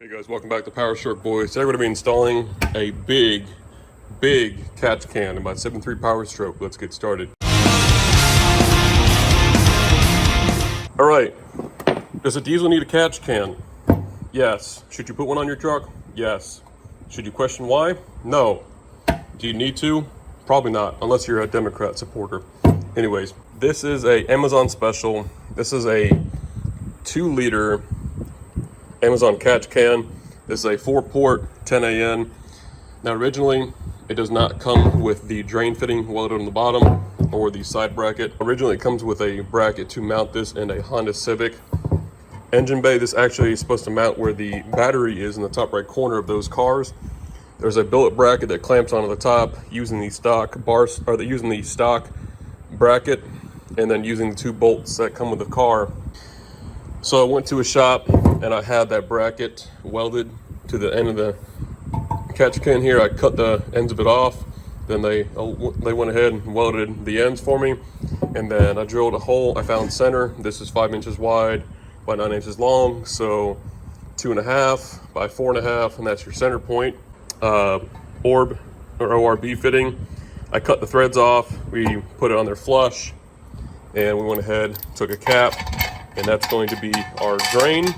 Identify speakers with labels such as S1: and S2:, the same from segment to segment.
S1: Hey guys, welcome back to PowerStroke Boys. Today we're going to be installing a big catch can in my 7.3 POWERSTROKE. Let's get started. Alright, does a diesel need a catch can? Yes. Should you put one on your truck? Yes. Should you question why? No. Do you need to? Probably not, unless you're a Democrat supporter. Anyways, this is a Amazon special. This is a 2-liter Amazon catch can. This is a 4-port 10 AN. Now originally it does not come with the drain fitting welded on the bottom or the side bracket. Originally it comes with a bracket to mount this in a Honda Civic engine bay. This actually is supposed to mount where the battery is in the top right corner of those cars. There's a billet bracket that clamps onto the top using the stock bars, or using the stock bracket, and then using the 2 bolts that come with the car. So I went to a shop and I had that bracket welded to the end of the catch can here. I cut the ends of it off. Then they went ahead and welded the ends for me. And then I drilled a hole. I found center. This is 5 inches wide by 9 inches long. So 2.5 by 4.5, and that's your center point. Orb or ORB fitting. I cut the threads off. We put it on there flush. And we went ahead, took a cap. And that's going to be our drain.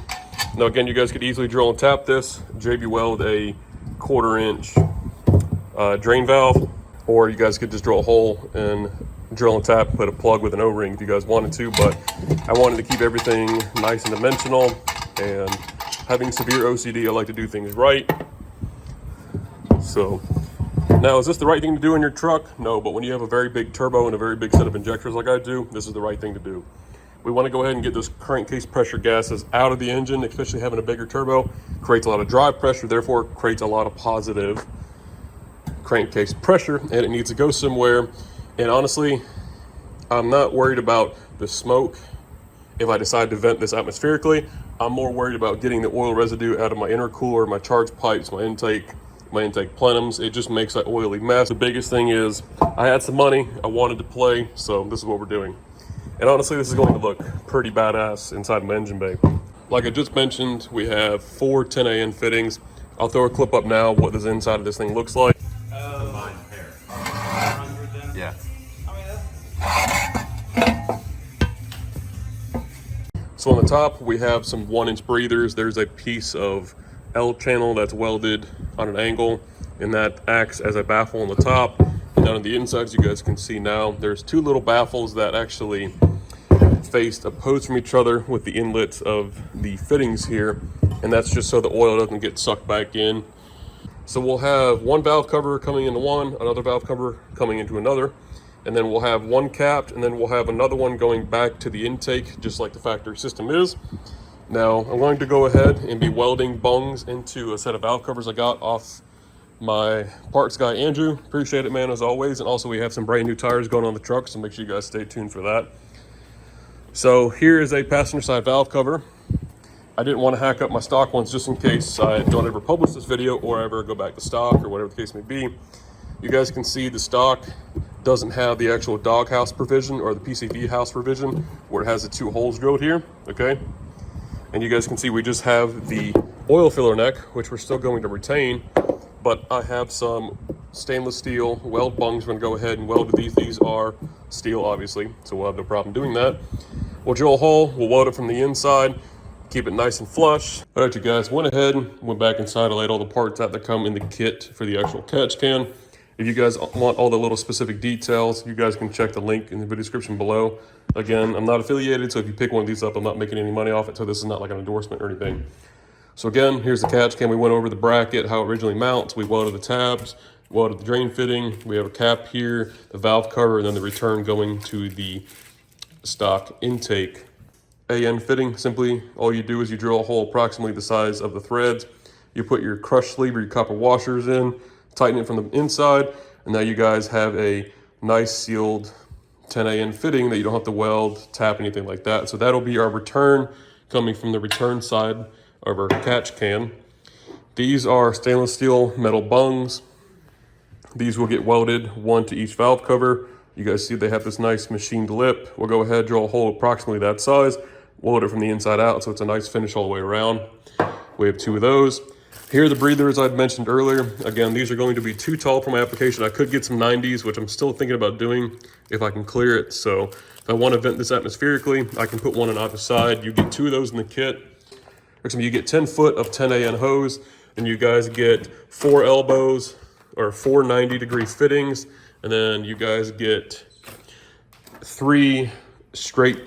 S1: Now again, you guys could easily drill and tap this, JB weld a 1/4 inch drain valve, or you guys could just drill a hole and drill and tap, put a plug with an O-ring if you guys wanted to, but I wanted to keep everything nice and dimensional, and having severe OCD, I like to do things right. So now, is this the right thing to do in your truck? No, but when you have a very big turbo and a very big set of injectors like I do, this is the right thing to do. We want to go ahead and get those crankcase pressure gases out of the engine, especially having a bigger turbo. Creates a lot of drive pressure, therefore creates a lot of positive crankcase pressure, and it needs to go somewhere. And honestly, I'm not worried about the smoke if I decide to vent this atmospherically. I'm more worried about getting the oil residue out of my intercooler, my charge pipes, my intake plenums. It just makes that oily mess. The biggest thing is I had some money, I wanted to play, so this is what we're doing. And honestly, this is going to look pretty badass inside my engine bay. Like I just mentioned, we have 4 10 AN fittings. I'll throw a clip up now what this inside of this thing looks like.
S2: Mine pair. 100 then?
S1: Yeah. So on the top, we have some 1-inch breathers. There's a piece of L channel that's welded on an angle, and that acts as a baffle on the top. And down on the inside, as you guys can see now, there's 2 little baffles that actually faced opposed from each other with the inlets of the fittings here, and that's just so the oil doesn't get sucked back in. So we'll have one valve cover coming into one, another valve cover coming into another, and then we'll have one capped, and then we'll have another one going back to the intake, just like the factory system is. Now I'm going to go ahead and be welding bungs into a set of valve covers I got off my parts guy Andrew. Appreciate it, man, as always. And also we have some brand new tires going on the truck, so make sure you guys stay tuned for that. So here is a passenger side valve cover. I didn't want to hack up my stock ones just in case I don't ever publish this video or ever go back to stock or whatever the case may be. You guys can see the stock doesn't have the actual doghouse provision or the PCV house provision where it has the 2 holes drilled here, okay? And you guys can see we just have the oil filler neck, which we're still going to retain, but I have some stainless steel weld bungs. We're gonna go ahead and weld these. These are steel, obviously, so we'll have no problem doing that. We'll drill a hole, we'll weld it from the inside, keep it nice and flush. All right, you guys, went back inside, I laid all the parts out that come in the kit for the actual catch can. If you guys want all the little specific details, you guys can check the link in the video description below. Again, I'm not affiliated, so if you pick one of these up, I'm not making any money off it, so this is not like an endorsement or anything. So again, here's the catch can. We went over the bracket, how it originally mounts. We welded the tabs, welded the drain fitting. We have a cap here, the valve cover, and then the return going to the stock intake AN fitting. Simply, all you do is you drill a hole approximately the size of the threads. You put your crush sleeve or your copper washers in, tighten it from the inside, and now you guys have a nice sealed 10 AN fitting that you don't have to weld, tap, anything like that. So that'll be our return coming from the return side of our catch can. These are stainless steel metal bungs. These will get welded, 1 to each valve cover. You guys see they have this nice machined lip. We'll go ahead, drill a hole approximately that size, weld it from the inside out so it's a nice finish all the way around. We have 2 of those. Here are the breathers I'd mentioned earlier. Again, these are going to be too tall for my application. I could get some 90s, which I'm still thinking about doing if I can clear it. So if I want to vent this atmospherically, I can put one on either side. You get 2 of those in the kit. Or excuse me, you get 10 foot of 10 AN hose, and you guys get 4 elbows or 4 90-degree fittings, and then you guys get 3 straight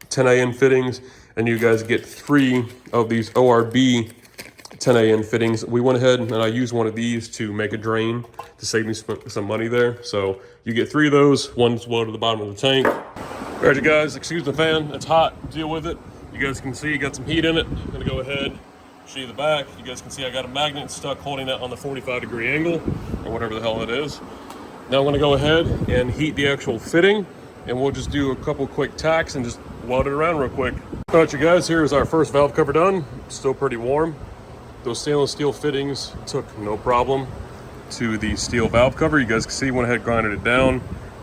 S1: 10 AN fittings, and you guys get 3 of these ORB 10 AN fittings. We went ahead and I used one of these to make a drain to save me some money there. So you get 3 of those, one's well to the bottom of the tank. All right, you guys, excuse the fan, it's hot, deal with it. You guys can see, got some heat in it. I'm gonna go ahead, show you the back. You guys can see I got a magnet stuck holding that on the 45-degree angle, or whatever the hell it is. Now I'm gonna go ahead and heat the actual fitting, and we'll just do a couple quick tacks and just weld it around real quick. All right, you guys, here is our first valve cover done. Still pretty warm. Those stainless steel fittings took no problem to the steel valve cover. You guys can see, went ahead, grinded it down,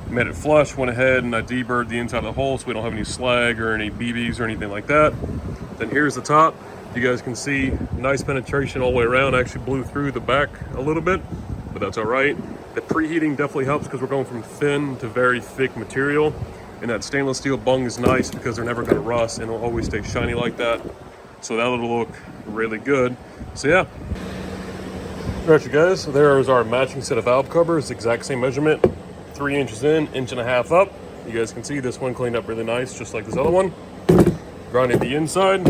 S1: made it flush, went ahead and I deburred the inside of the hole so we don't have any slag or any BBs or anything like that. Then here's the top. You guys can see nice penetration all the way around. I actually blew through the back a little bit, but that's all right. The preheating definitely helps because we're going from thin to very thick material. And that stainless steel bung is nice because they're never gonna rust and it'll always stay shiny like that. So that'll look really good. So yeah. All right, you guys, so there is our matching set of valve covers, exact same measurement, 3 inches in, 1.5 inches up. You guys can see this one cleaned up really nice, just like this other one. Grinded the inside.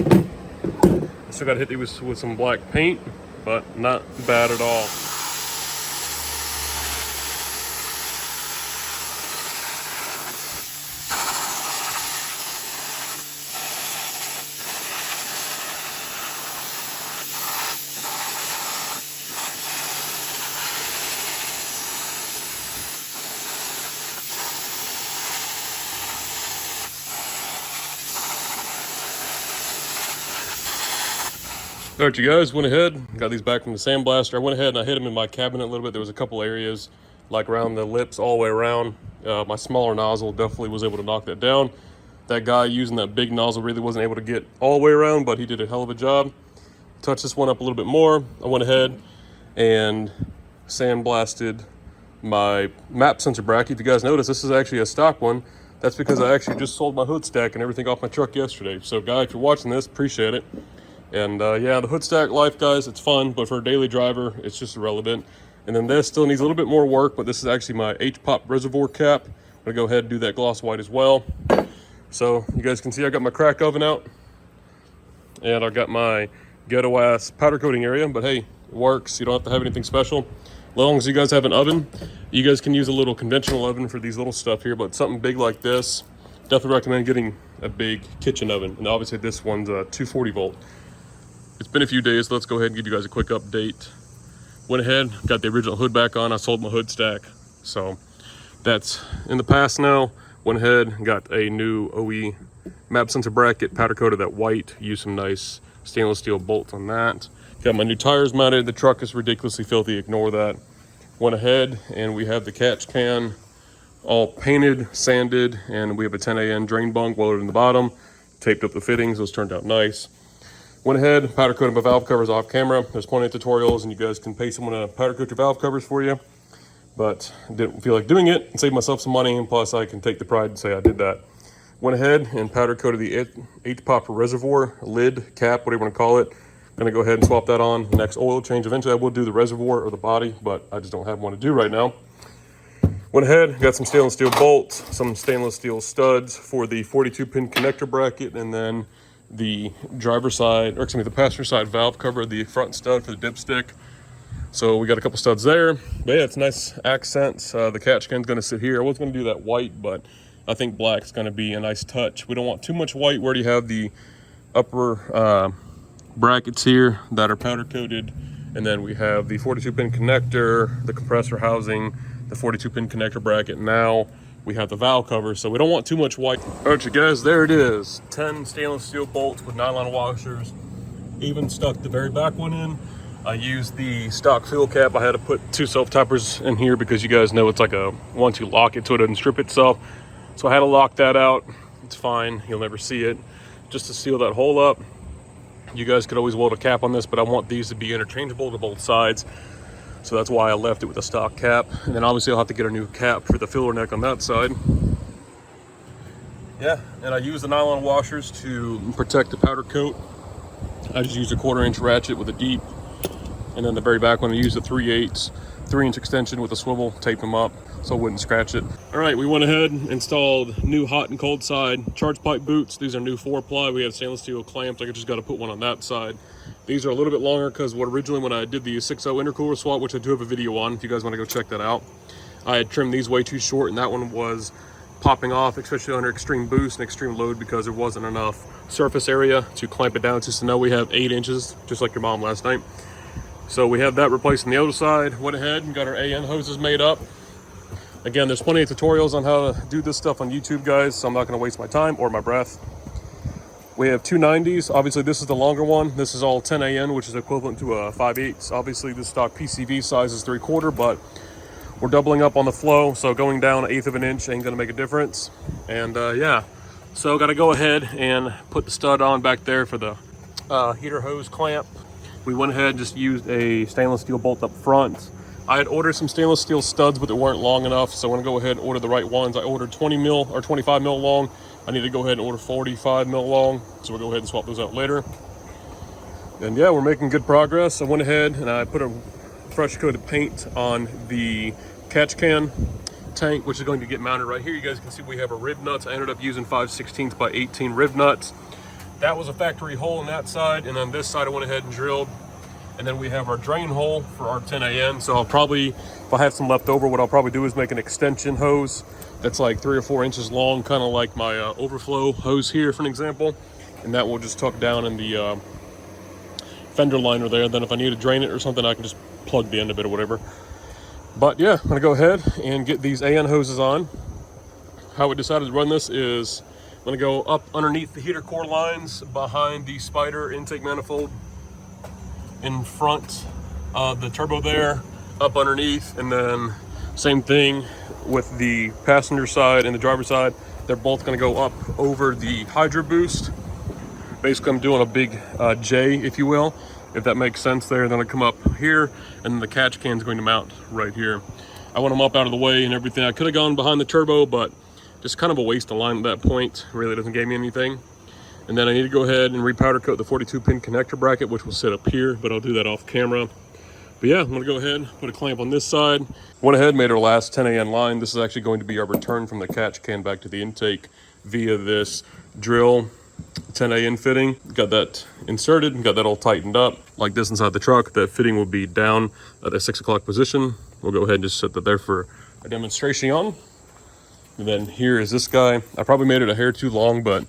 S1: Still got to hit it with some black paint, but not bad at all. All right, you guys, went ahead, got these back from the sandblaster. I went ahead and I hit them in my cabinet a little bit. There was a couple areas, like around the lips all the way around. My smaller nozzle definitely was able to knock that down. That guy using that big nozzle really wasn't able to get all the way around, but he did a hell of a job. Touched this one up a little bit more. I went ahead and sandblasted my map sensor bracket. If you guys notice, this is actually a stock one. That's because I actually just sold my hood stack and everything off my truck yesterday. So guy, if you're watching this, appreciate it. And yeah, the hood stack life, guys, it's fun, but for a daily driver, it's just irrelevant. And then this still needs a little bit more work, but this is actually my H-pop reservoir cap. I'm gonna go ahead and do that gloss white as well. So you guys can see I got my crack oven out, and I got my ghetto ass powder coating area, but hey, it works. You don't have to have anything special. As long as you guys have an oven, you guys can use a little conventional oven for these little stuff here, but something big like this, definitely recommend getting a big kitchen oven. And obviously this one's a 240 volt. It's been a few days, so let's go ahead and give you guys a quick update. Went ahead, got the original hood back on. I sold my hood stack, so that's in the past now. Went ahead, got a new OE map sensor bracket, powder coated that white, used some nice stainless steel bolts on that. Got my new tires mounted. The truck is ridiculously filthy, ignore that. Went ahead and we have the catch can all painted, sanded, and we have a 10 AN drain bung welded in the bottom. Taped up the fittings, those turned out nice. Went ahead, powder coated my valve covers off camera. There's plenty of tutorials and you guys can pay someone to powder coat your valve covers for you. But didn't feel like doing it and save myself some money, and plus I can take the pride and say I did that. Went ahead and powder coated the H-pop reservoir lid, cap, whatever you want to call it. Gonna go ahead and swap that on. Next oil change, eventually I will do the reservoir or the body, but I just don't have one to do right now. Went ahead, got some stainless steel bolts, some stainless steel studs for the 42-pin connector bracket, and then the driver's side, or excuse me, the passenger side valve cover, the front stud for the dipstick. So we got a couple studs there. But yeah, it's nice accents. The catch can's gonna sit here. I was gonna do that white, but I think black's gonna be a nice touch. We don't want too much white. We already have the upper brackets here that are powder coated. And then we have the 42-pin connector, the compressor housing, the 42-pin connector bracket. Now we have the valve cover, so we don't want too much white. All right, you guys, there it is. 10 stainless steel bolts with nylon washers. Even stuck the very back one in. I used the stock fill cap. I had to put 2 self-tappers in here because you guys know it's like a, once you lock it so it doesn't strip itself. So I had to lock that out. It's fine, you'll never see it. Just to seal that hole up. You guys could always weld a cap on this, but I want these to be interchangeable to both sides. So that's why I left it with a stock cap. And then obviously I'll have to get a new cap for the filler neck on that side. Yeah, and I use the nylon washers to protect the powder coat. I just used a 1/4-inch ratchet with a deep. And then the very back one, I used a 3/8 3-inch extension with a swivel, taped them up so I wouldn't scratch it. All right, we went ahead and installed new hot and cold side charge pipe boots. These are new 4-ply. We have stainless steel clamps. I just got to put one on that side. These are a little bit longer because originally when I did the 6.0 intercooler swap, which I do have a video on if you guys want to go check that out, I had trimmed these way too short, and that one was popping off, especially under extreme boost and extreme load, because there wasn't enough surface area to clamp it down to. So now we have 8 inches, just like your mom last night. So we have that replaced on the other side. Went ahead and got our AN hoses made up. Again, there's plenty of tutorials on how to do this stuff on YouTube, guys, so I'm not going to waste my time or my breath. We have 290s. Obviously, this is the longer one. This is all 10 AN, which is equivalent to a 5/8. Obviously, the stock PCV size is 3/4, but we're doubling up on the flow, so going down 1/8 of an inch ain't going to make a difference. And yeah, so got to go ahead and put the stud on back there for the heater hose clamp. We went ahead and just used a stainless steel bolt up front. I had ordered some stainless steel studs, but they weren't long enough, so I want to go ahead and order the right ones. I ordered 20 mil or 25 mil long. I need to go ahead and order 45 mil long, so we'll go ahead and swap those out later. And yeah, we're making good progress. I went ahead and I put a fresh coat of paint on the catch can tank, which is going to get mounted right here. You guys can see we have our rib nuts. I ended up using 5/16 by 18 rib nuts. That was a factory hole on that side, and then this side I went ahead and drilled. And then we have our drain hole for our 10 AN. So I'll probably, if I have some left over, what I'll probably do is make an extension hose that's like 3 or 4 inches long, kind of like my overflow hose here, for an example. And that will just tuck down in the fender liner there. Then if I need to drain it or something, I can just plug the end of it or whatever. But yeah, I'm gonna go ahead and get these AN hoses on. How we decided to run this is I'm gonna go up underneath the heater core lines, behind the spider intake manifold, in front of the turbo there, up underneath, and then same thing with the passenger side and the driver side. They're both gonna go up over the hydro boost. Basically, I'm doing a big J, if you will, if that makes sense there. Then I come up here, and then the catch can is going to mount right here. I want them up out of the way and everything. I could have gone behind the turbo, but just kind of a waste of line at that point. Really doesn't give me anything. And then I need to go ahead and repowder coat the 42-pin connector bracket, which will sit up here, but I'll do that off camera. But yeah, I'm gonna go ahead, put a clamp on this side. Went ahead, made our last 10 AN line. This is actually going to be our return from the catch can back to the intake via this drill 10 AN fitting. Got that inserted and got that all tightened up like this inside the truck. That fitting will be down at a 6 o'clock position. We'll go ahead and just set that there for a demonstration on. And then here is this guy. I probably made it a hair too long, but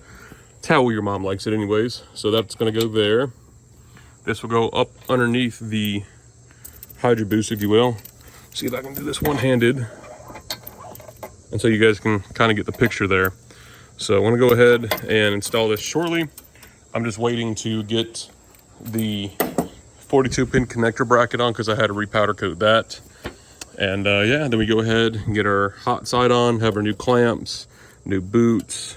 S1: it's how your mom likes it anyways. So that's gonna go there. This will go up underneath the hydro boost, if you will. See if I can do this one-handed. And so you guys can kind of get the picture there. So I want to go ahead and install this shortly. I'm just waiting to get the 42-pin connector bracket on because I had to repowder coat that. And yeah, then we go ahead and get our hot side on, have our new clamps, new boots.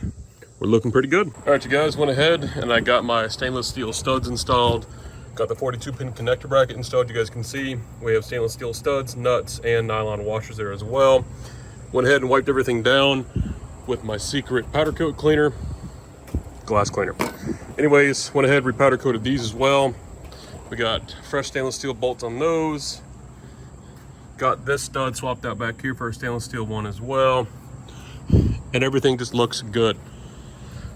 S1: We're looking pretty good. All right, you guys, went ahead and I got my stainless steel studs installed. Got the 42-pin connector bracket installed. You guys can see we have stainless steel studs, nuts, and nylon washers there as well. Went ahead and wiped everything down with my secret powder coat cleaner, glass cleaner. Anyways, went ahead, repowder coated these as well. We got fresh stainless steel bolts on those. Got this stud swapped out back here for a stainless steel one as well. And everything just looks good.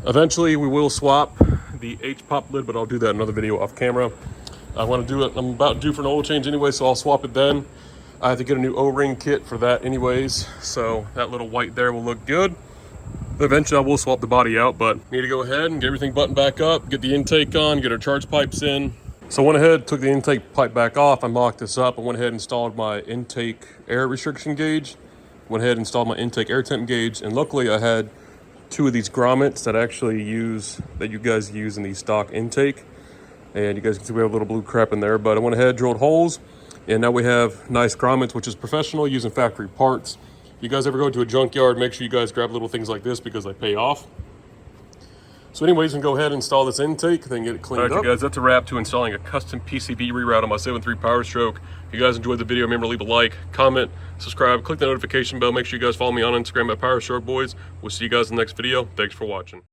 S1: Eventually we will swap the H-pop lid, but I'll do that in another video off camera. I want to do it, I'm about due for an oil change anyway, so I'll swap it then. I have to get a new O-ring kit for that anyways, so that little white there will look good. Eventually I will swap the body out, but need to go ahead and get everything buttoned back up, get the intake on, get our charge pipes in. So I went ahead, took the intake pipe back off, I mocked this up, I went ahead and installed my intake air restriction gauge, went ahead and installed my intake air temp gauge, and luckily I had 2 of these grommets that that you guys use in the stock intake. And you guys can see we have a little blue crap in there, but I went ahead, drilled holes, and now we have nice grommets, which is professional, using factory parts. If you guys ever go to a junkyard, make sure you guys grab little things like this because they pay off. So anyways, we can go ahead and install this intake, then get it cleaned up. All right, you guys, that's a wrap to installing a custom PCV reroute on my 7.3 POWERSTROKE. If you guys enjoyed the video, remember to leave a like, comment, subscribe, click the notification bell. Make sure you guys follow me on Instagram at POWERSTROKE Boys. We'll see you guys in the next video. Thanks for watching.